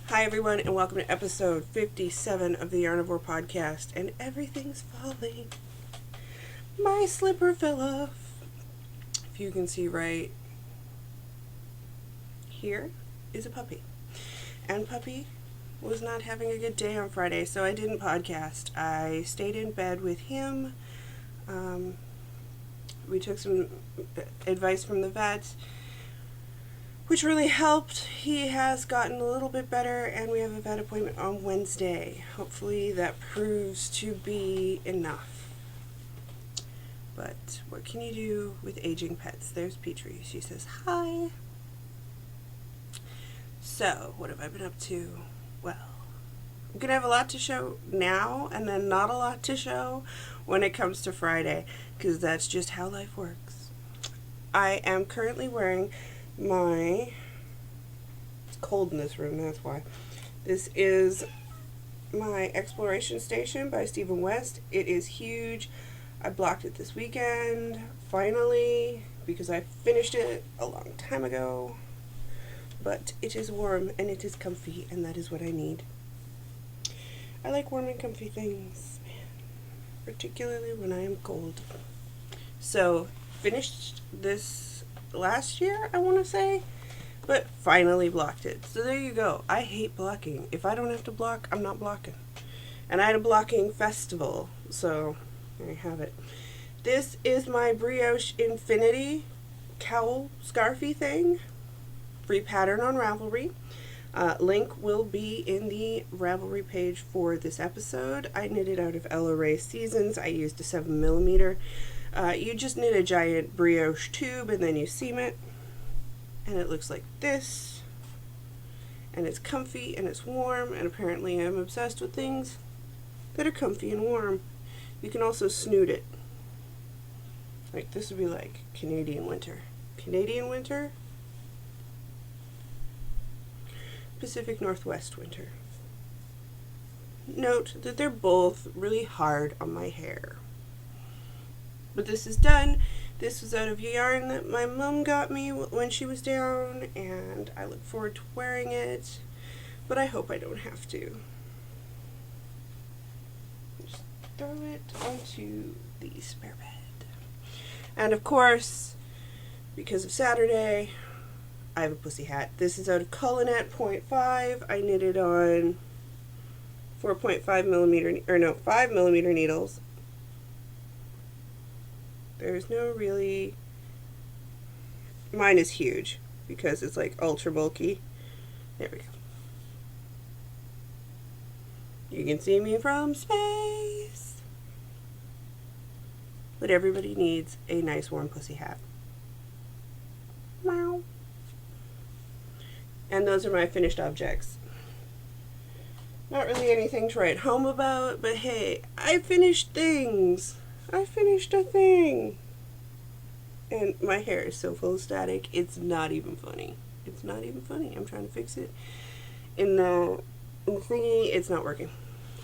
Hi everyone, and welcome to episode 57 of the Yarnivore podcast. And everything's falling. My slipper fell off. If you can see right here is a puppy. And puppy was not having a good day on Friday, so I didn't podcast. I stayed in bed with him. We took some advice from the vet, which really helped. He has gotten a little bit better, and we have a vet appointment on Wednesday. Hopefully that proves to be enough. But what can you do with aging pets? There's Petrie. She says hi. So, what have I been up to? Well, I'm going to have a lot to show now, and then not a lot to show when it comes to Friday, because that's just how life works. I am currently wearing it's cold in this room, that's why. This is my Exploration Station by Stephen West. It is huge. I blocked it this weekend, finally, because I finished it a long time ago. But it is warm and it is comfy, and that is what I need. I like warm and comfy things, man, particularly when I am cold. So, finished this last year, I want to say, but finally blocked it. So there you go. I hate blocking. If I don't have to block, I'm not blocking. And I had a blocking festival, so there you have it. This is my Brioche Infinity cowl scarfy thing. Free pattern on Ravelry. Link will be in the Ravelry page for this episode. I knitted out of Ella Rae Seasons. I used a 7mm. You just knit a giant brioche tube and then you seam it, and it looks like this, and it's comfy and it's warm, and apparently I'm obsessed with things that are comfy and warm. You can also snoot it. Like this would be like Canadian winter. Canadian winter? Pacific Northwest winter. Note that they're both really hard on my hair. But this is done. This was out of yarn that my mom got me when she was down, and I look forward to wearing it, but I hope I don't have to. Just throw it onto the spare bed. And of course, because of Saturday, I have a pussy hat. This is out of Cullinet 0.5. I knitted on 5mm needles. There's no really... Mine is huge because it's like ultra bulky. There we go. You can see me from space. But everybody needs a nice warm pussy hat. Meow. And those are my finished objects. Not really anything to write home about, but hey, I finished things. I finished a thing. And my hair is so full of static, it's not even funny. It's not even funny. I'm trying to fix it. In the thingy, it's not working.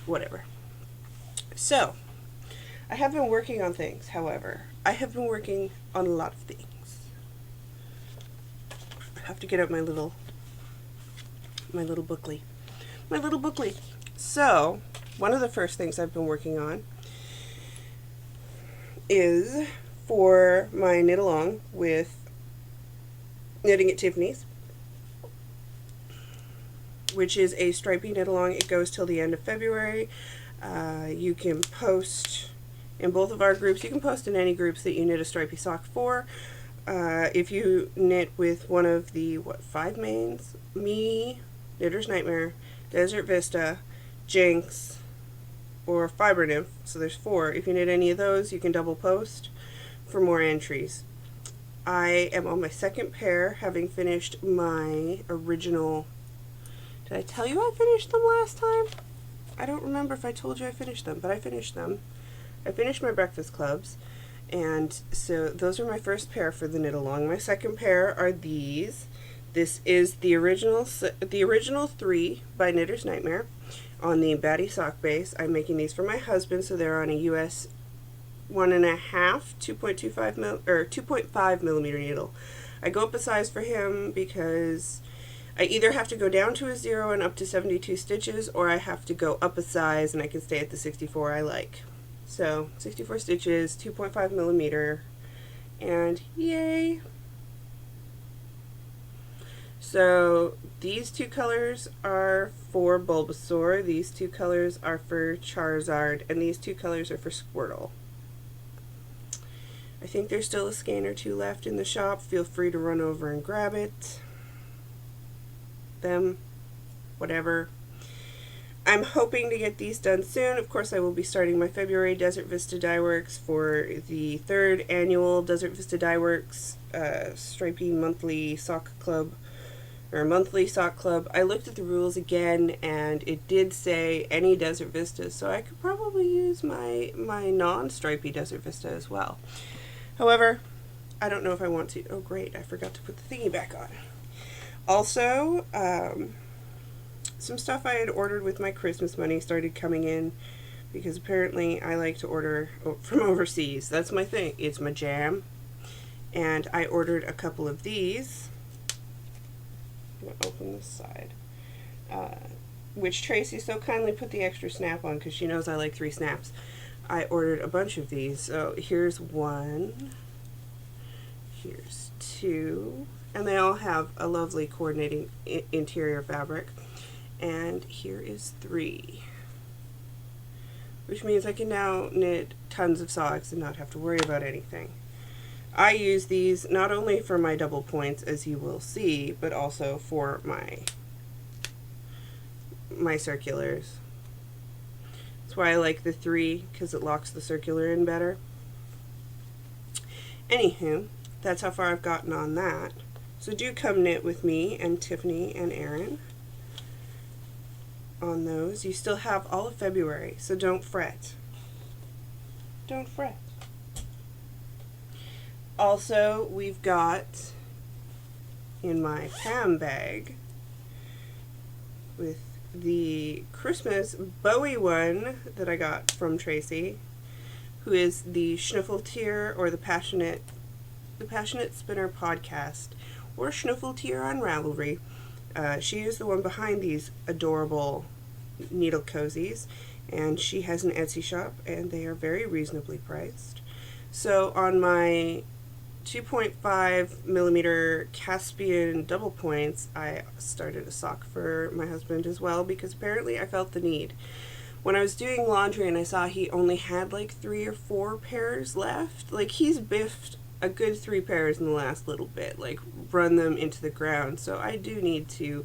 Whatever. So, I have been working on things, however. I have been working on a lot of things. I have to get out my little bookly. My little bookly. So, one of the first things I've been working on is for my knit along with Knitting at Tiffany's, which is a stripy knit along. It goes till the end of February. You can post in both of our groups. You can post in any groups that you knit a stripy sock for. If you knit with one of the 5 mains, me, Knitter's Nightmare, Desert Vista, Jinx, or Fiber Nymph, so there's 4. If you knit any of those, you can double post for more entries. I am on my second pair, having finished my original... Did I tell you I finished them last time? I don't remember if I told you I finished them, but I finished them. I finished my breakfast clubs, and so those are my first pair for the knit along. My second pair are these. This is the original 3 by Knitter's Nightmare on the Batty sock base. I'm making these for my husband, so they're on a US 1.5, 2.5 millimeter needle. I go up a size for him because I either have to go down to a 0 and up to 72 stitches, or I have to go up a size and I can stay at the 64 I like. So 64 stitches, 2.5 millimeter, and yay! So these two colors are for Bulbasaur, these two colors are for Charizard, and these two colors are for Squirtle. I think there's still a skein or two left in the shop. Feel free to run over and grab it. Them, whatever. I'm hoping to get these done soon. Of course, I will be starting my February Desert Vista Dye Works for the 3rd annual Desert Vista Dye Works Stripey Monthly Sock Club, or Monthly Sock Club. I looked at the rules again, and it did say any Desert Vista, so I could probably use my non-stripey Desert Vista as well. However, I don't know if I want to. Oh great, I forgot to put the thingy back on. Also, some stuff I had ordered with my Christmas money started coming in, because apparently I like to order from overseas. That's my thing. It's my jam. And I ordered a couple of these. I'm going to open this side. Which Tracy so kindly put the extra snap on because she knows I like 3 snaps. I ordered a bunch of these. So here's 1. Here's 2. And they all have a lovely coordinating interior fabric. And here is 3. Which means I can now knit tons of socks and not have to worry about anything. I use these not only for my double points, as you will see, but also for my circulars. That's why I like the 3, because it locks the circular in better. Anywho, that's how far I've gotten on that. So do come knit with me and Tiffany and Erin on those. You still have all of February, so don't fret. Don't fret. Also, we've got in my Pam bag with the Christmas Bowie one that I got from Tracy, who is the Schnuffeltier, or the Passionate Spinner podcast, or Schnuffeltier on Ravelry. She is the one behind these adorable needle cozies, and she has an Etsy shop, and they are very reasonably priced. So on my 2.5 millimeter Caspian double points, I started a sock for my husband as well, because apparently I felt the need. When I was doing laundry and I saw he only had like 3 or 4 pairs left, like he's biffed a good 3 pairs in the last little bit, like run them into the ground, so I do need to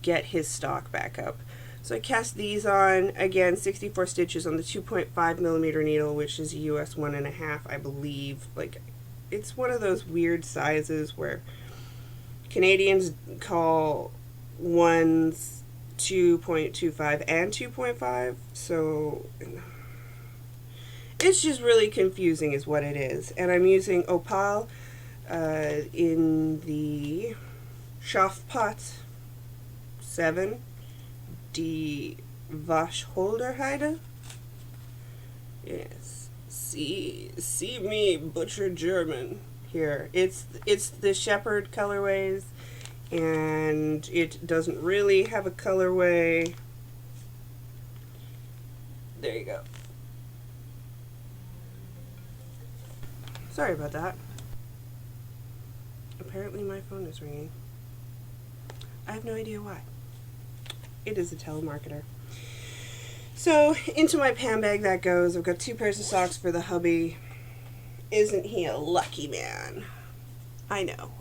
get his stock back up. So I cast these on, again, 64 stitches on the 2.5 millimeter needle, which is a US 1.5, I believe. Like, it's one of those weird sizes where Canadians call ones 2.25 and 2.5, so it's just really confusing is what it is. And I'm using Opal in the Schafpot 7, Die Waschholderheide. Yes. See me butcher German here. It's the Shepherd colorways, and it doesn't really have a colorway. There you go. Sorry about that. Apparently my phone is ringing. I have no idea why. It is a telemarketer. So, into my Pam bag that goes. I've got 2 pairs of socks for the hubby. Isn't he a lucky man? I know.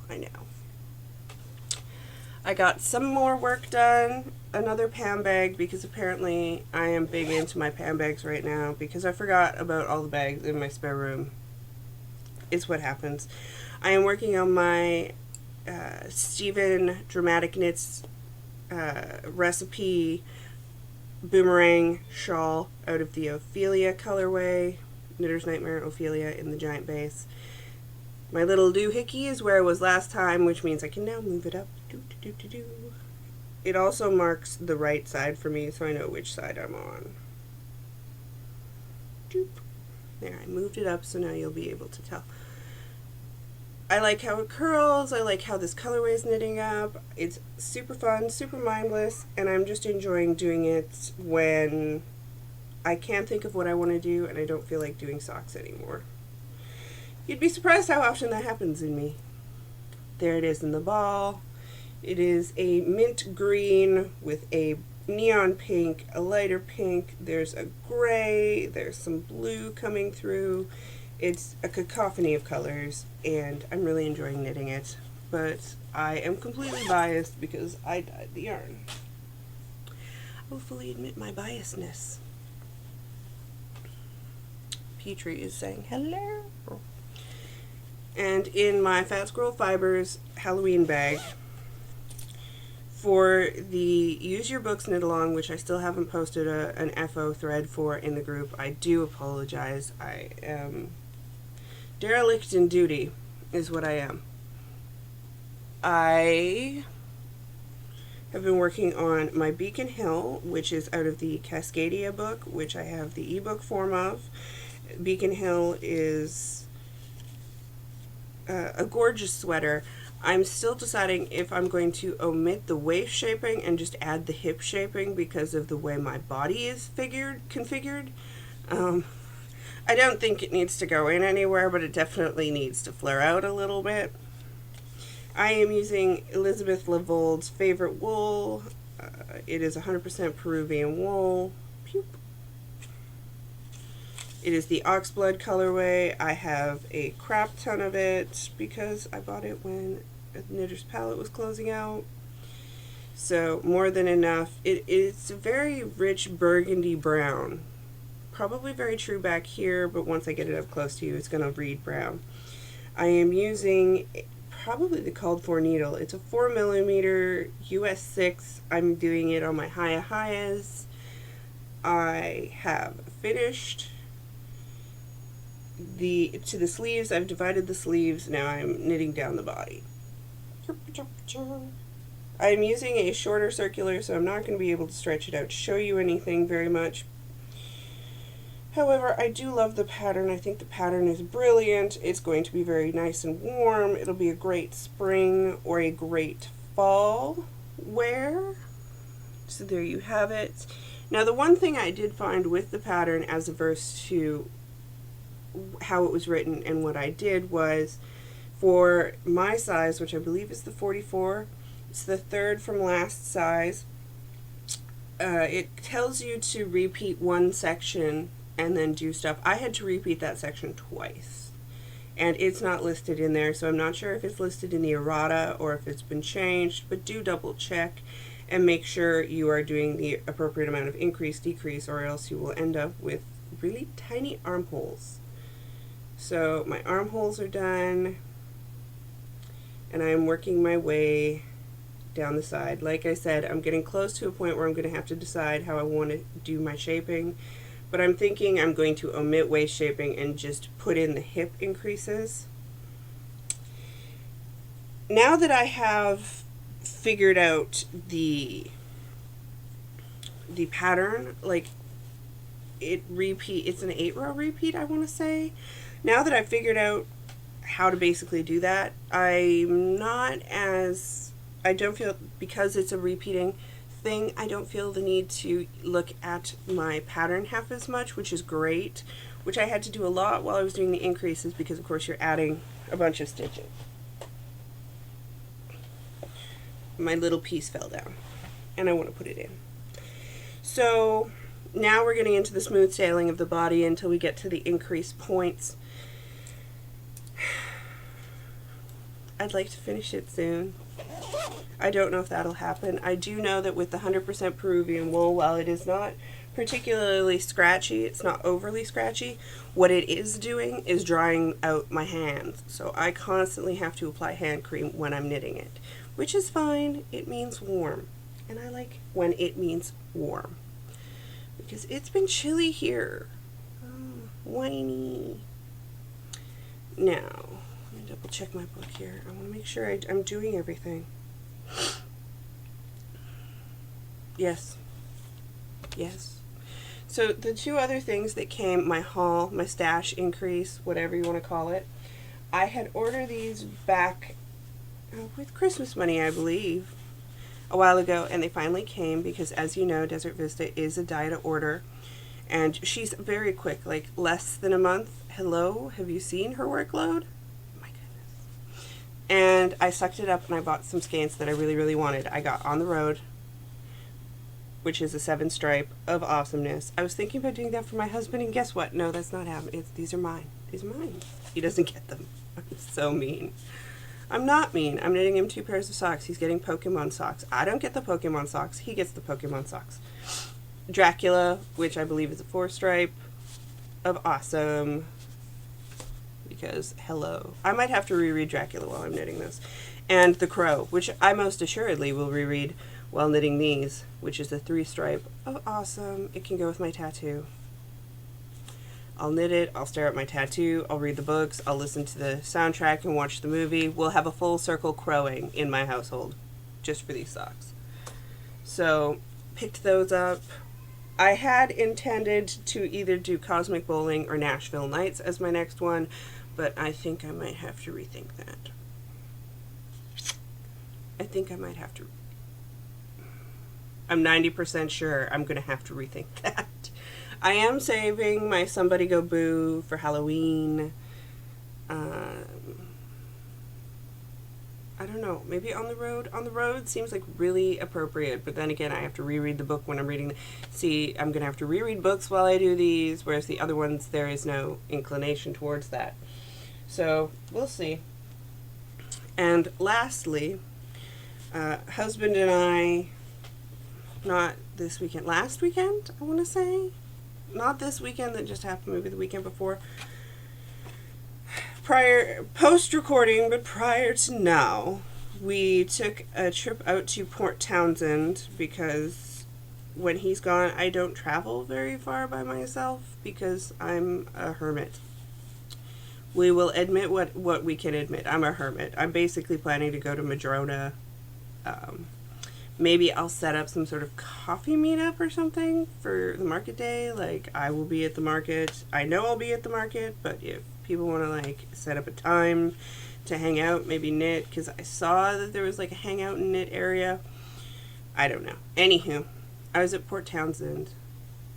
I got some more work done. Another Pam bag, because apparently I am big into my Pam bags right now, because I forgot about all the bags in my spare room. It's what happens. I am working on my Stephen Dramatic Knits recipe boomerang shawl out of the Ophelia colorway. Knitter's Nightmare Ophelia in the giant base. My little doohickey is where I was last time, which means I can now move it up. It also marks the right side for me, so I know which side I'm on. Doop. There, I moved it up, so now you'll be able to tell. I like how it curls. I like how this colorway is knitting up. It's super fun, super mindless, and I'm just enjoying doing it when I can't think of what I want to do and I don't feel like doing socks anymore. You'd be surprised how often that happens in me. There it is in the ball. It is a mint green with a neon pink, a lighter pink. There's a gray. There's some blue coming through. It's a cacophony of colors, and I'm really enjoying knitting it. But I am completely biased because I dyed the yarn. I will fully admit my biasness. Petrie is saying hello. And in my Fat Squirrel Fibers Halloween bag, for the Use Your Books Knit Along, which I still haven't posted an FO thread for in the group, I do apologize. I am derelict in duty, is what I am. I have been working on my Beacon Hill, which is out of the Cascadia book, which I have the ebook form of. Beacon Hill is a gorgeous sweater. I'm still deciding if I'm going to omit the waist shaping and just add the hip shaping because of the way my body is configured. I don't think it needs to go in anywhere, but it definitely needs to flare out a little bit. I am using Elizabeth Lavold's favorite wool. It is 100% Peruvian wool. Pew. It is the Oxblood colorway. I have a crap ton of it because I bought it when a Knitter's Palette was closing out. So more than enough. It's a very rich burgundy brown. Probably very true back here, but once I get it up close to you, it's going to read brown. I am using probably the called for needle. It's a 4mm US 6. I'm doing it on my Hayas. I have finished to the sleeves. I've divided the sleeves. Now I'm knitting down the body. I'm using a shorter circular, so I'm not going to be able to stretch it out to show you anything very much. However, I do love the pattern. I think the pattern is brilliant. It's going to be very nice and warm. It'll be a great spring or a great fall wear. So there you have it. Now the one thing I did find with the pattern as opposed to how it was written and what I did was, for my size, which I believe is the 44, it's the third from last size, it tells you to repeat one section and then do stuff. I had to repeat that section twice, and it's not listed in there, so I'm not sure if it's listed in the errata or if it's been changed, but do double check and make sure you are doing the appropriate amount of increase, decrease, or else you will end up with really tiny armholes. So my armholes are done, and I'm working my way down the side. Like I said, I'm getting close to a point where I'm going to have to decide how I want to do my shaping, but I'm thinking I'm going to omit waist shaping and just put in the hip increases. Now that I have figured out the pattern, like it's an 8-row repeat, I want to say. Now that I've figured out how to basically do that, I don't feel, because it's a repeating thing, I don't feel the need to look at my pattern half as much, which is great, which I had to do a lot while I was doing the increases because of course you're adding a bunch of stitches. My little piece fell down and I want to put it in. So now we're getting into the smooth sailing of the body until we get to the increase points. I'd like to finish it soon. I don't know if that'll happen. I do know that with the 100% Peruvian wool, while it is not particularly scratchy, it's not overly scratchy, what it is doing is drying out my hands. So I constantly have to apply hand cream when I'm knitting it, which is fine. It means warm. And I like when it means warm, because it's been chilly here. Oh, whiny. Now, let me double check my book here. I want to make sure I'm doing everything. Yes. Yes. So the two other things that came, my haul, my stash increase, whatever you want to call it, I had ordered these back with Christmas money, I believe, a while ago, and they finally came because, as you know, Desert Vista is a die-to-order, and she's very quick, like less than a month. Hello, have you seen her workload? My goodness. And I sucked it up and I bought some skeins that I really, really wanted. I got On the Road, which is a 7-stripe of awesomeness. I was thinking about doing that for my husband, and guess what? No, that's not him. These are mine. These are mine. He doesn't get them. I'm so mean. I'm not mean. I'm knitting him 2 pairs of socks. He's getting Pokemon socks. I don't get the Pokemon socks. He gets the Pokemon socks. Dracula, which I believe is a 4-stripe of awesome. Because, hello. I might have to reread Dracula while I'm knitting this. And The Crow, which I most assuredly will reread while knitting these, which is a 3-stripe of awesome. It can go with my tattoo. I'll knit it, I'll stare at my tattoo, I'll read the books, I'll listen to the soundtrack and watch the movie. We'll have a full circle crowing in my household just for these socks. So, picked those up. I had intended to either do Cosmic Bowling or Nashville Nights as my next one, but I think I might have to rethink that. I'm 90% sure I'm going to have to rethink that. I am saving my Somebody Go Boo for Halloween. I don't know, maybe On the Road. On the Road seems like really appropriate, but then again, I have to reread the book when I'm reading. See, I'm going to have to reread books while I do these, whereas the other ones, there is no inclination towards that. So, we'll see. And lastly, husband and I, not this weekend, last weekend, I want to say. Not this weekend that just happened, maybe the weekend before. Post-recording, but prior to now, we took a trip out to Port Townsend because when he's gone, I don't travel very far by myself because I'm a hermit. We will admit what we can admit. I'm a hermit. I'm basically planning to go to Madrona. Maybe I'll set up some sort of coffee meetup or something for the market day. Like, I will be at the market. I know I'll be at the market, but if people want to, like, set up a time to hang out, maybe knit, because I saw that there was, like, a hangout and knit area. I don't know. Anywho, I was at Port Townsend,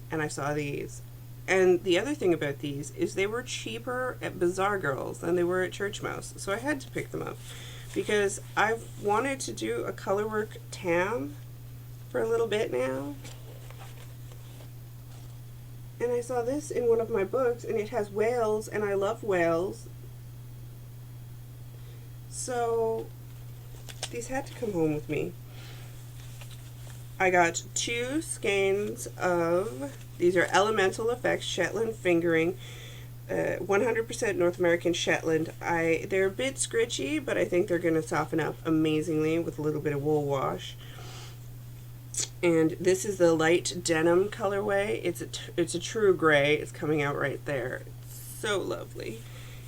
and I saw these. And the other thing about these is they were cheaper at Bazaar Girls than they were at Church Mouse, so I had to pick them up. Because I've wanted to do a colorwork tam for a little bit now. And I saw this in one of my books, and it has whales, and I love whales. So, these had to come home with me. I got 2 skeins of, these are Elemental Effects Shetland Fingering, 100% North American Shetland. They're a bit scritchy, but I think they're going to soften up amazingly with a little bit of wool wash. And this is the light denim colorway. It's a true gray. It's coming out right there. It's so lovely.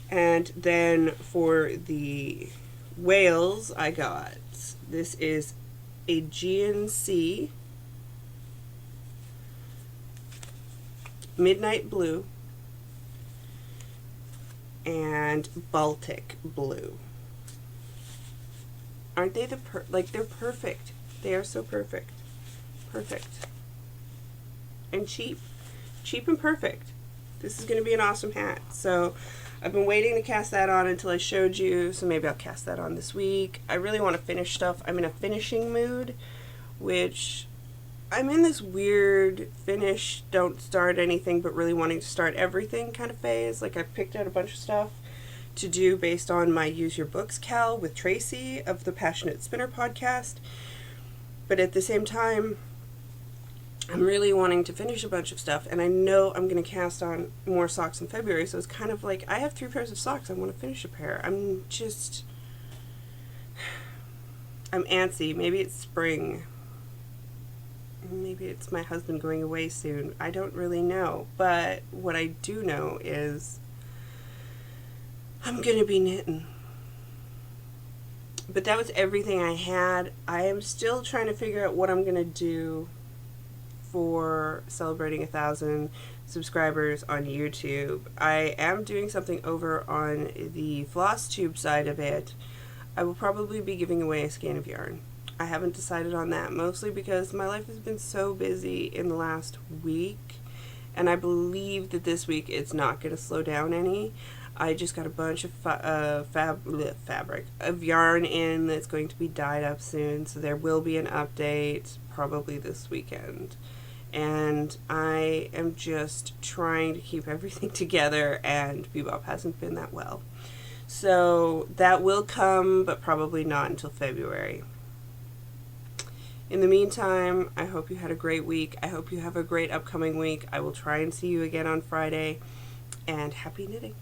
And then for the whales, I got, this is Aegean Sea, Midnight Blue, and Baltic Blue. Aren't they they're perfect. They are so perfect. Perfect. And cheap. Cheap and perfect. This is going to be an awesome hat. So I've been waiting to cast that on until I showed you, so maybe I'll cast that on this week. I really want to finish stuff. I'm in a finishing mood, which I'm in this weird finish, don't start anything, but really wanting to start everything kind of phase. Like, I picked out a bunch of stuff to do based on my Use Your Books Cal with Tracy of the Passionate Spinner podcast. But at the same time, I'm really wanting to finish a bunch of stuff, and I know I'm going to cast on more socks in February, so it's kind of like, I have 3 pairs of socks, I want to finish a pair. I'm antsy. Maybe it's spring. Maybe it's my husband going away soon. I don't really know. But what I do know is I'm going to be knitting. But that was everything I had. I am still trying to figure out what I'm going to do for celebrating 1,000 subscribers on YouTube. I am doing something over on the floss tube side of it. I will probably be giving away a skein of yarn. I haven't decided on that, mostly because my life has been so busy in the last week, and I believe that this week it's not going to slow down any. I just got a bunch of fabric of yarn in that's going to be dyed up soon, so there will be an update probably this weekend. And I am just trying to keep everything together, and Bebop hasn't been that well. So that will come, but probably not until February. In the meantime, I hope you had a great week. I hope you have a great upcoming week. I will try and see you again on Friday, and happy knitting.